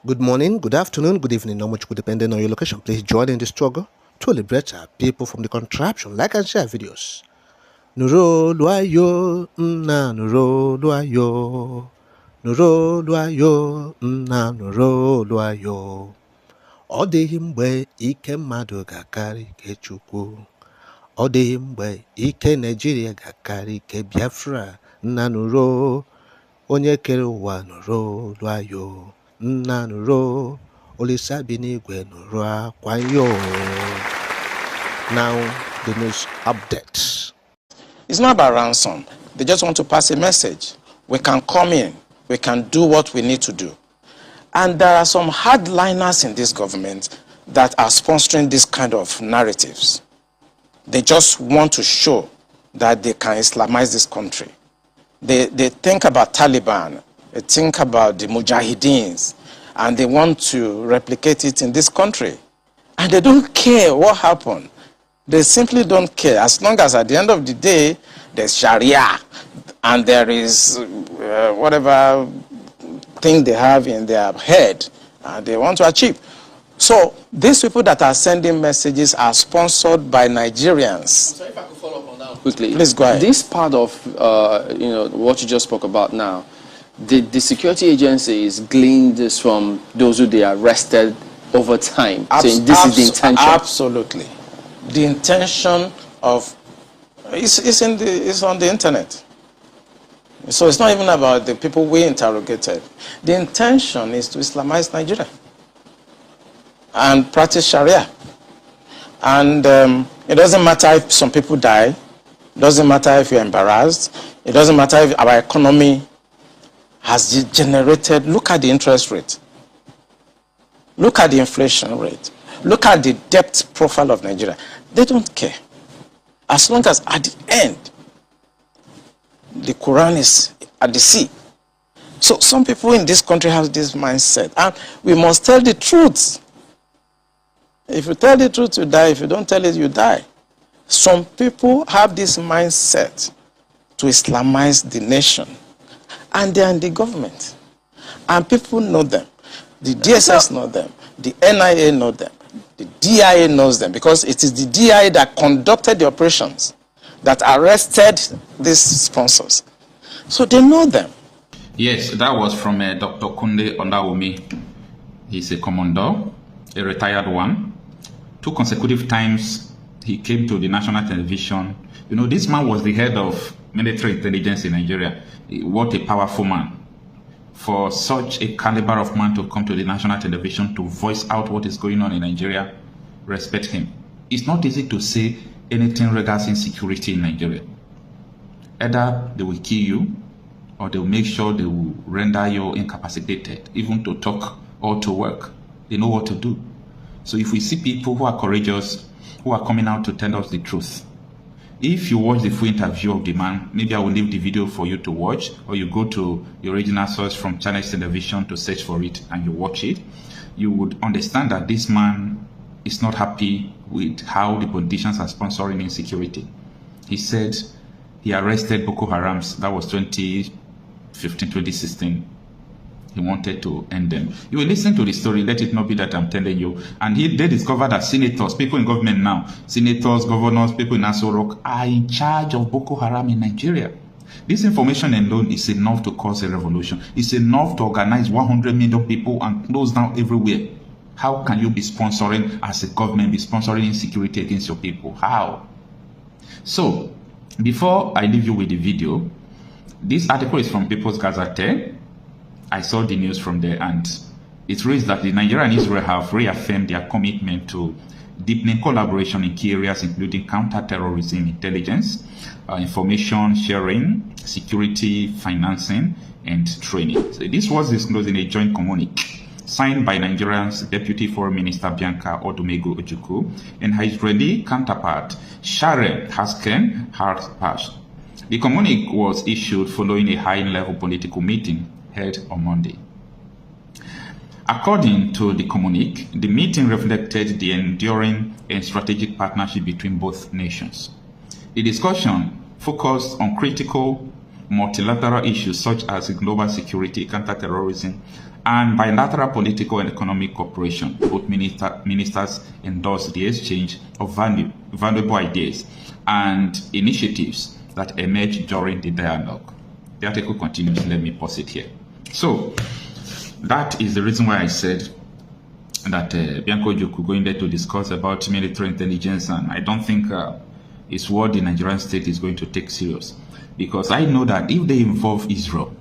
Good morning, good afternoon, good evening, how much could depending on your location. Please join in the struggle to liberate our people from the contraption. Like and share videos. Nuro luayo, na nuro luayo. Nuro luayo, na nuro luayo. Ọ dịghị mgbe ike mmadụ ga-akarị ike Chukwu. Ọ dịghị mgbe ike Naịjirịa ga-akarị ike Biafra. Nna nuro, onye kere ụwa nuro luayo. Nna nuro, Olisa bi n'igwe nụrụ akwa yo. Now, the news update. It's not about ransom. They just want to pass a message. We can come in. We can do what we need to do. And there are some hardliners in this government that are sponsoring this kind of narratives. They just want to show that they can Islamize this country. They think about Taliban. They think about the Mujahideens. And they want to replicate it in this country. And they don't care what happened. They simply don't care. As long as at the end of the day, there's Sharia and there is whatever thing they have in their head and they want to achieve. So these people that are sending messages are sponsored by Nigerians. So if I could follow up on that quickly. Please go ahead. This part of what you just spoke about now, the security agencies gleaned this from those who they arrested over time, saying this is the intention. Absolutely. The intention of it's on the internet. So it's not even about the people we interrogated. The intention is to Islamize Nigeria and practice Sharia. And it doesn't matter if some people die. It doesn't matter if you're embarrassed. It doesn't matter if our economy has degenerated. Look at the interest rate. Look at the inflation rate. Look at the debt profile of Nigeria. They don't care. As long as at the end, the Quran is at the sea. So some people in this country have this mindset. And we must tell the truth. If you tell the truth, you die. If you don't tell it, you die. Some people have this mindset to Islamize the nation. And they are in the government. And people know them. The DSS know them. The NIA know them. The DIA knows them. Because it is the DIA that conducted the operations that arrested these sponsors. So they know them. Yes, that was from Dr. Kunde Ondawumi. He's a commandor, a retired one. 2 consecutive times he came to the national television. You know, this man was the head of military intelligence in Nigeria. What a powerful man. For such a caliber of man to come to the national television to voice out what is going on in Nigeria, respect him. It's not easy to say anything regarding security in Nigeria. Either they will kill you or they will make sure they will render you incapacitated, even to talk or to work. They know what to do. So if we see people who are courageous, who are coming out to tell us the truth, if you watch the full interview of the man, maybe I will leave the video for you to watch, or you go to the original source from Channels Television to search for it and you watch it, you would understand that this man is not happy with how the politicians are sponsoring insecurity. He said he arrested Boko Harams. That was 2015, 2016. He wanted to end them. You will listen to the story, let it not be that I'm telling you. And they discovered that senators, people in government now, senators, governors, people in Aso Rock are in charge of Boko Haram in Nigeria. This information alone is enough to cause a revolution. It's enough to organize 100 million people and close down everywhere. How can you be sponsoring, as a government, be sponsoring insecurity against your people? How? So, before I leave you with the video, this article is from People's Gazette. I saw the news from there, and it reads that the Nigeria and Israel have reaffirmed their commitment to deepening collaboration in key areas including counter-terrorism intelligence, information sharing, security, financing, and training. So this was disclosed in a joint communique signed by Nigeria's Deputy Foreign Minister Bianca Odumegu Ojukwu and her Israeli counterpart Sharon Hasken-Harpash. The communique was issued following a high-level political meeting held on Monday. According to the communique, the meeting reflected the enduring and strategic partnership between both nations. The discussion focused on critical multilateral issues such as global security, counterterrorism, and bilateral political and economic cooperation. Both ministers endorsed the exchange of valuable ideas and initiatives that emerged during the dialogue. The article continues. Let me pause it here. So that is the reason why I said that Bianco Ojukwu going there to discuss about military intelligence, and I don't think it's what the Nigerian state is going to take serious, because I know that if they involve Israel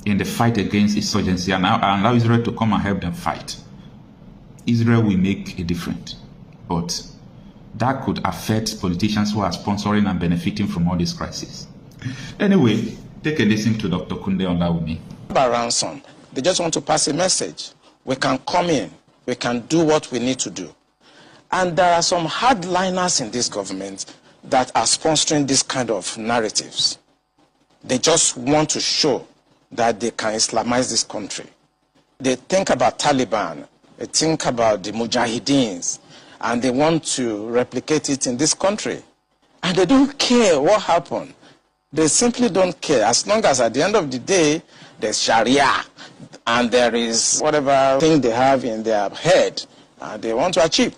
in the fight against insurgency and allow Israel to come and help them fight, Israel will make a difference. But that could affect politicians who are sponsoring and benefiting from all this crisis. Anyway, take a listen to Dr. Kunle Ondawumi. By ransom, they just want to pass a message. We can come in, we can do what we need to do. And there are some hardliners in this government that are sponsoring this kind of narratives. They just want to show that they can Islamize this country. They think about Taliban, they think about the Mujahideens, and they want to replicate it in this country. And they don't care what happened. They simply don't care, as long as at the end of the day, there's Sharia, and there is whatever thing they have in their head they want to achieve.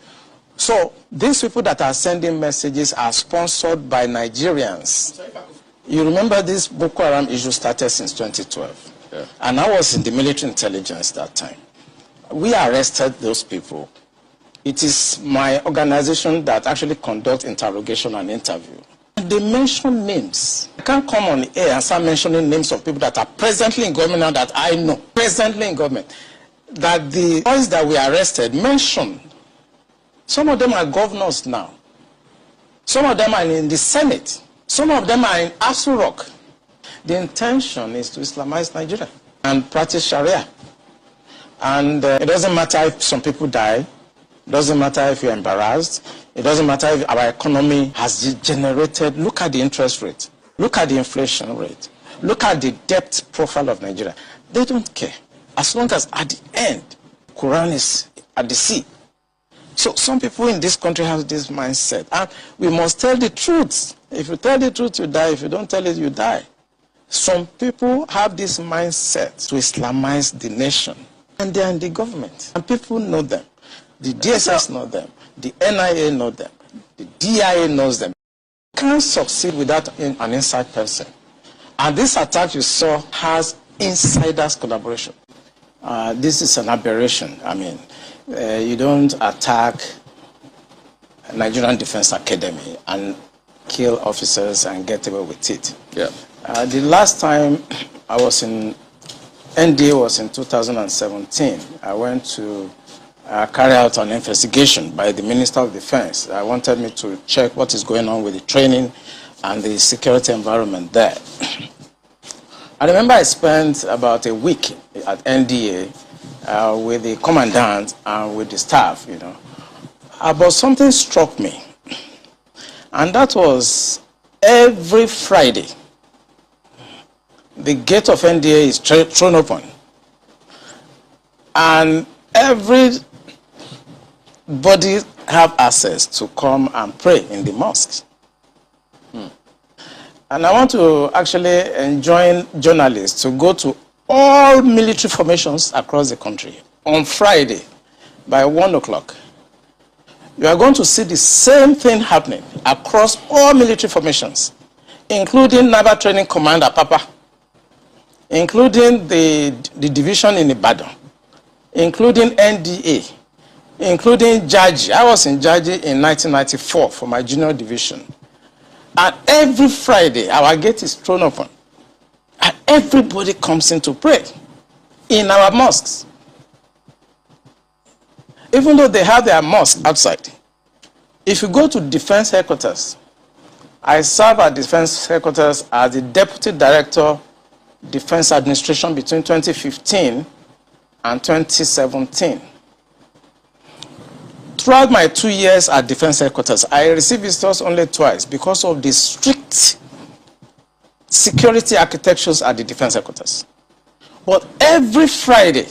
So these people that are sending messages are sponsored by Nigerians. You remember this Boko Haram issue started since 2012. Yeah. And I was in the military intelligence that time. We arrested those people. It is my organization that actually conducts interrogation and interview. They mention names. I can't come on air and start mentioning names of people that are presently in government now that I know. Presently in government. That the boys that we arrested mentioned. Some of them are governors now. Some of them are in the Senate. Some of them are in Aso Rock. The intention is to Islamize Nigeria and practice Sharia. And it doesn't matter if some people die. It doesn't matter if you're embarrassed. It doesn't matter if our economy has degenerated. Look at the interest rate. Look at the inflation rate. Look at the debt profile of Nigeria. They don't care. As long as at the end, Quran is at the sea. So some people in this country have this mindset. And we must tell the truth. If you tell the truth, you die. If you don't tell it, you die. Some people have this mindset to Islamize the nation. And they are in the government. And people know them. The DSS know them. The NIA know them. The DIA knows them. You can't succeed without an inside person. And this attack you saw has insiders collaboration. This is an aberration. I mean, you don't attack Nigerian Defense Academy and kill officers and get away with it. Yeah. The last time I was in NDA was in 2017. I went to carry out an investigation by the Minister of Defense. I wanted me to check what is going on with the training and the security environment there. I remember I spent about a week at NDA with the commandant and with the staff, you know. But something struck me. And that was every Friday, the gate of NDA is thrown open. And everybody have access to come and pray in the mosques. And I want to actually enjoin journalists to go to all military formations across the country on Friday by 1 o'clock. You are going to see the same thing happening across all military formations, including Naval Training Command Apapa, including the division in Ibadan, including NDA, including Jaji. I was in Jaji in 1994 for my junior division. And every Friday, our gate is thrown open. And everybody comes in to pray in our mosques. Even though they have their mosque outside. If you go to defense headquarters, I serve at defense headquarters as the Deputy Director, Defense Administration between 2015 and 2017. Throughout my 2 years at defense headquarters, I received visitors only twice because of the strict security architectures at the defense headquarters. But every Friday,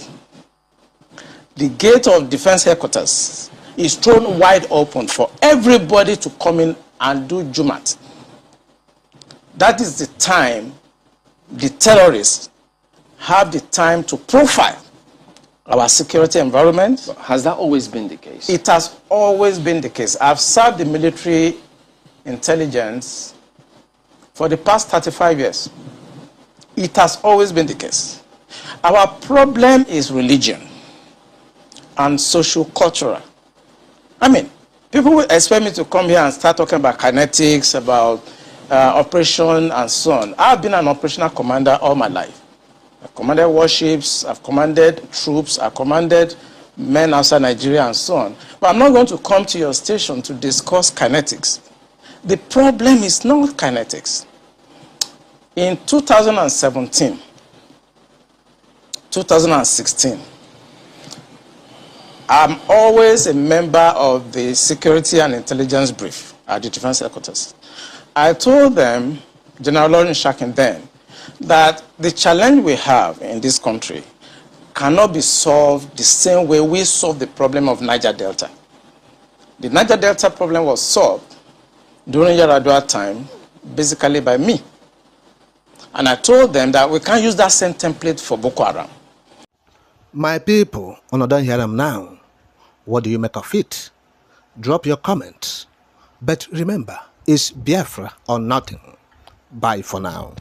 the gate of defense headquarters is thrown wide open for everybody to come in and do Jumat. That is the time the terrorists have the time to profile our security environment. Has that always been the case? It has always been the case. I've served the military intelligence for the past 35 years. It has always been the case. Our problem is religion and social-cultural. I mean, people will expect me to come here and start talking about kinetics, about operation and so on. I've been an operational commander all my life. I've commanded warships, I've commanded troops, I've commanded men outside Nigeria and so on. But I'm not going to come to your station to discuss kinetics. The problem is not kinetics. In 2017, 2016, I'm always a member of the Security and Intelligence Brief at the Defense Headquarters. I told them, General Lawrence Shakin then, that the challenge we have in this country cannot be solved the same way we solved the problem of Niger Delta. The Niger Delta problem was solved during Yaradua time, basically by me. And I told them that we can't use that same template for Boko Haram. My people, don't hear them now. What do you make of it? Drop your comments. But remember, it's Biafra or nothing. Bye for now.